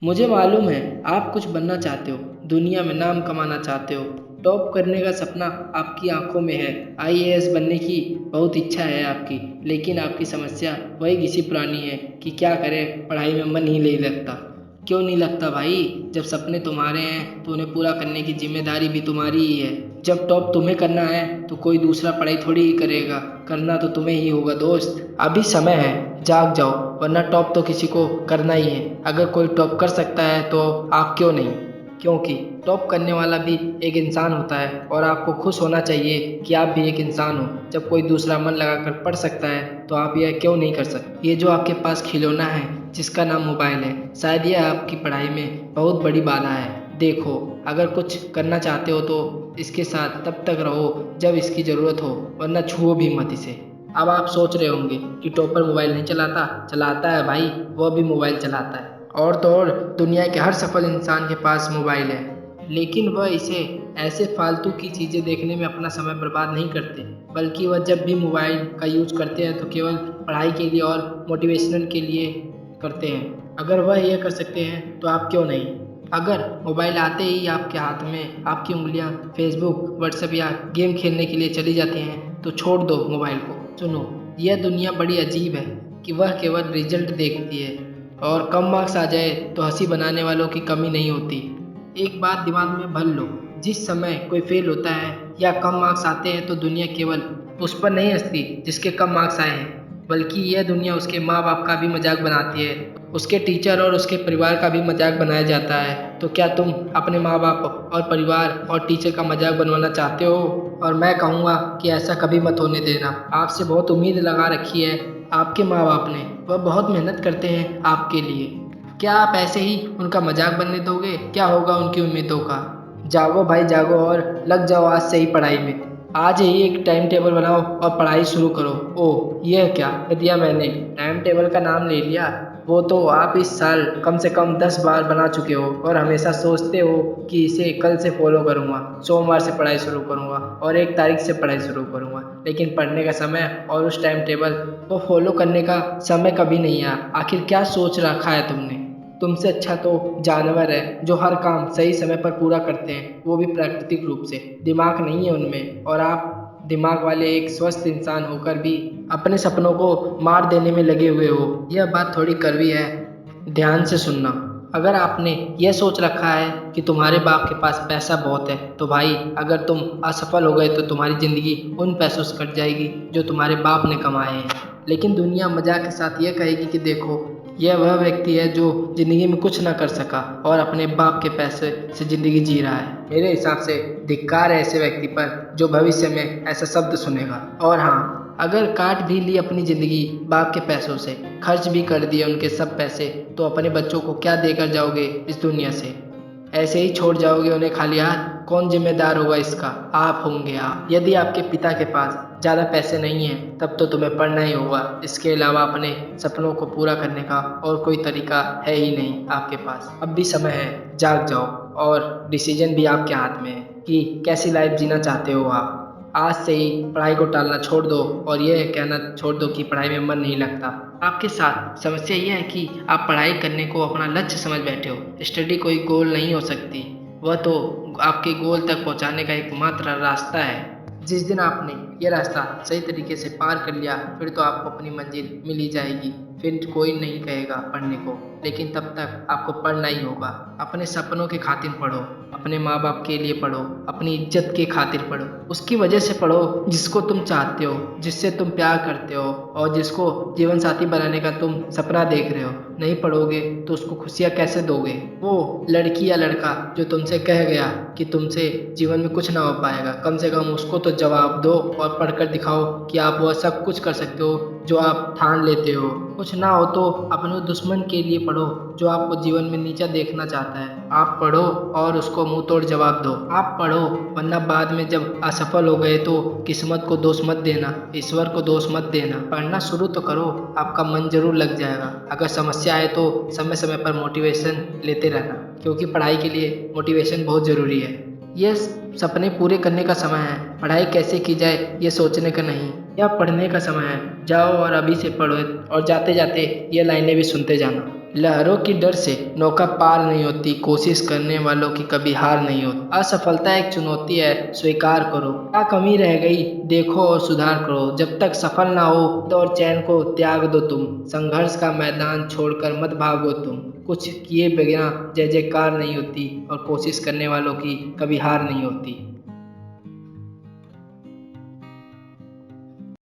मुझे मालूम है आप कुछ बनना चाहते हो, दुनिया में नाम कमाना चाहते हो, टॉप करने का सपना आपकी आंखों में है, आईएएस बनने की बहुत इच्छा है आपकी, लेकिन आपकी समस्या वही घिसी पुरानी है कि क्या करें, पढ़ाई में मन ही नहीं लगता। क्यों नहीं लगता भाई? जब सपने तुम्हारे हैं तो उन्हें पूरा करने की जिम्मेदारी भी तुम्हारी ही है। जब टॉप तुम्हें करना है तो कोई दूसरा पढ़ाई थोड़ी ही करेगा, करना तो तुम्हें ही होगा दोस्त। अभी समय है, जाग जाओ, वरना टॉप तो किसी को करना ही है। अगर कोई टॉप कर सकता है तो आप क्यों नहीं? क्योंकि टॉप करने वाला भी एक इंसान होता है और आपको खुश होना चाहिए कि आप भी एक इंसान हो। जब कोई दूसरा मन लगाकर पढ़ सकता है तो आप यह क्यों नहीं कर सकते? ये जो आपके पास खिलौना है जिसका नाम मोबाइल है, शायद यह आपकी पढ़ाई में बहुत बड़ी बाधा है। देखो, अगर कुछ करना चाहते हो तो इसके साथ तब तक रहो जब इसकी ज़रूरत हो, वरना छुओ भी मत इसे। अब आप सोच रहे होंगे कि टॉपर मोबाइल नहीं चलाता। चलाता है भाई, वह भी मोबाइल चलाता है। और तो और दुनिया के हर सफल इंसान के पास मोबाइल है, लेकिन वह इसे ऐसे फालतू की चीज़ें देखने में अपना समय बर्बाद नहीं करते, बल्कि वह जब भी मोबाइल का यूज करते हैं तो केवल पढ़ाई के लिए और मोटिवेशनल के लिए करते हैं। अगर वह यह कर सकते हैं तो आप क्यों नहीं? अगर मोबाइल आते ही आपके हाथ में आपकी उंगलियां फेसबुक, व्हाट्सएप या गेम खेलने के लिए चली जाती हैं तो छोड़ दो मोबाइल को। सुनो, यह दुनिया बड़ी अजीब है कि वह केवल रिजल्ट देखती है, और कम मार्क्स आ जाए तो हंसी बनाने वालों की कमी नहीं होती। एक बात दिमाग में भर लो, जिस समय कोई फेल होता है या कम मार्क्स आते हैं तो दुनिया केवल उस पर नहीं हंसती जिसके कम मार्क्स आए हैं, बल्कि यह दुनिया उसके माँ बाप का भी मजाक बनाती है, उसके टीचर और उसके परिवार का भी मजाक बनाया जाता है। तो क्या तुम अपने माँ बाप और परिवार और टीचर का मजाक बनवाना चाहते हो? और मैं कहूँगा कि ऐसा कभी मत होने देना। आपसे बहुत उम्मीद लगा रखी है आपके माँ बाप ने, वह बहुत मेहनत करते हैं आपके लिए। क्या आप ऐसे ही उनका मजाक बनने दोगे? क्या होगा उनकी उम्मीदों का? जागो भाई जागो और लग जाओ आज से ही पढ़ाई में। आज ही एक टाइम टेबल बनाओ और पढ़ाई शुरू करो। ओह, यह क्या कह दिया मैंने? टाइम टेबल का नाम ले लिया? वो तो आप इस साल कम से कम 10 बार बना चुके हो और हमेशा सोचते हो कि इसे कल से फॉलो करूँगा, सोमवार से पढ़ाई शुरू करूँगा और 1 तारीख से पढ़ाई शुरू करूँगा। लेकिन पढ़ने का समय और उस टाइम टेबल को फॉलो करने का समय कभी नहीं आया। आखिर क्या सोच रखा है तुमने? तुमसे अच्छा तो जानवर है जो हर काम सही समय पर पूरा करते हैं, वो भी प्राकृतिक रूप से। दिमाग नहीं है उनमें, और आप दिमाग वाले एक स्वस्थ इंसान होकर भी अपने सपनों को मार देने में लगे हुए हो। यह बात थोड़ी कड़वी है, ध्यान से सुनना। अगर आपने यह सोच रखा है कि तुम्हारे बाप के पास पैसा बहुत है तो भाई, अगर तुम असफल हो गए तो तुम्हारी ज़िंदगी उन पैसों से कट जाएगी जो तुम्हारे बाप ने कमाए हैं। लेकिन दुनिया मजाक के साथ यह कहेगी कि देखो, यह वह व्यक्ति है जो ज़िंदगी में कुछ ना कर सका और अपने बाप के पैसे से ज़िंदगी जी रहा है। मेरे हिसाब से धिक्कार है ऐसे व्यक्ति पर जो भविष्य में ऐसा शब्द सुनेगा। और हाँ, अगर काट भी ली अपनी ज़िंदगी बाप के पैसों से, खर्च भी कर दिए उनके सब पैसे, तो अपने बच्चों को क्या देकर जाओगे इस दुनिया से? ऐसे ही छोड़ जाओगे उन्हें खाली हाथ? कौन जिम्मेदार होगा इसका? आप होंगे आप। यदि आपके पिता के पास ज़्यादा पैसे नहीं हैं तब तो तुम्हें पढ़ना ही होगा। इसके अलावा अपने सपनों को पूरा करने का और कोई तरीका है ही नहीं आपके पास। अब भी समय है, जाग जाओ, और डिसीजन भी आपके हाथ में है कि कैसी लाइफ जीना चाहते हो आप। आज से ही पढ़ाई को टालना छोड़ दो और यह कहना छोड़ दो कि पढ़ाई में मन नहीं लगता। आपके साथ समस्या यह है कि आप पढ़ाई करने को अपना लक्ष्य समझ बैठे हो। स्टडी कोई गोल नहीं हो सकती, वह तो आपके गोल तक पहुंचाने का एकमात्र रास्ता है। जिस दिन आपने यह रास्ता सही तरीके से पार कर लिया, फिर तो आपको अपनी मंजिल मिल ही जाएगी। फिर कोई नहीं कहेगा पढ़ने को, लेकिन तब तक आपको पढ़ना ही होगा। अपने सपनों के खातिर पढ़ो, अपने माँ बाप के लिए पढ़ो, अपनी इज्जत के खातिर पढ़ो, उसकी वजह से पढ़ो जिसको तुम चाहते हो, जिससे तुम प्यार करते हो और जिसको जीवन साथी बनाने का तुम सपना देख रहे हो। नहीं पढ़ोगे तो उसको खुशियाँ कैसे दोगे? वो लड़की या लड़का जो तुमसे कह गया कि तुमसे जीवन में कुछ ना हो पाएगा, कम से कम उसको तो जवाब दो और पढ़कर दिखाओ कि आप वह सब कुछ कर सकते हो जो आप ठान लेते हो। कुछ ना हो तो अपने दुश्मन के लिए पढ़ो जो आपको जीवन में नीचा देखना चाहता है। आप पढ़ो और उसको मुंह तोड़ जवाब दो। आप पढ़ो, वरना बाद में जब असफल हो गए तो किस्मत को दोष मत देना, ईश्वर को दोष मत देना। पढ़ना शुरू तो करो, आपका मन जरूर लग जाएगा। अगर समस्या आए तो समय समय पर मोटिवेशन लेते रहना, क्योंकि पढ़ाई के लिए मोटिवेशन बहुत ज़रूरी है। ये सपने पूरे करने का समय है, पढ़ाई कैसे की जाए ये सोचने का नहीं। यह पढ़ने का समय है, जाओ और अभी से पढ़ो, और जाते जाते ये लाइनें भी सुनते जाना। लहरों की डर से नौका पार नहीं होती, कोशिश करने वालों की कभी हार नहीं होती। असफलता एक चुनौती है, स्वीकार करो। क्या कमी रह गई देखो और सुधार करो। जब तक सफल ना हो तो और चैन को त्याग दो तुम। संघर्ष का मैदान छोड़कर मत भागो तुम। कुछ किए बिना जय जयकार नहीं होती और कोशिश करने वालों की कभी हार नहीं होती।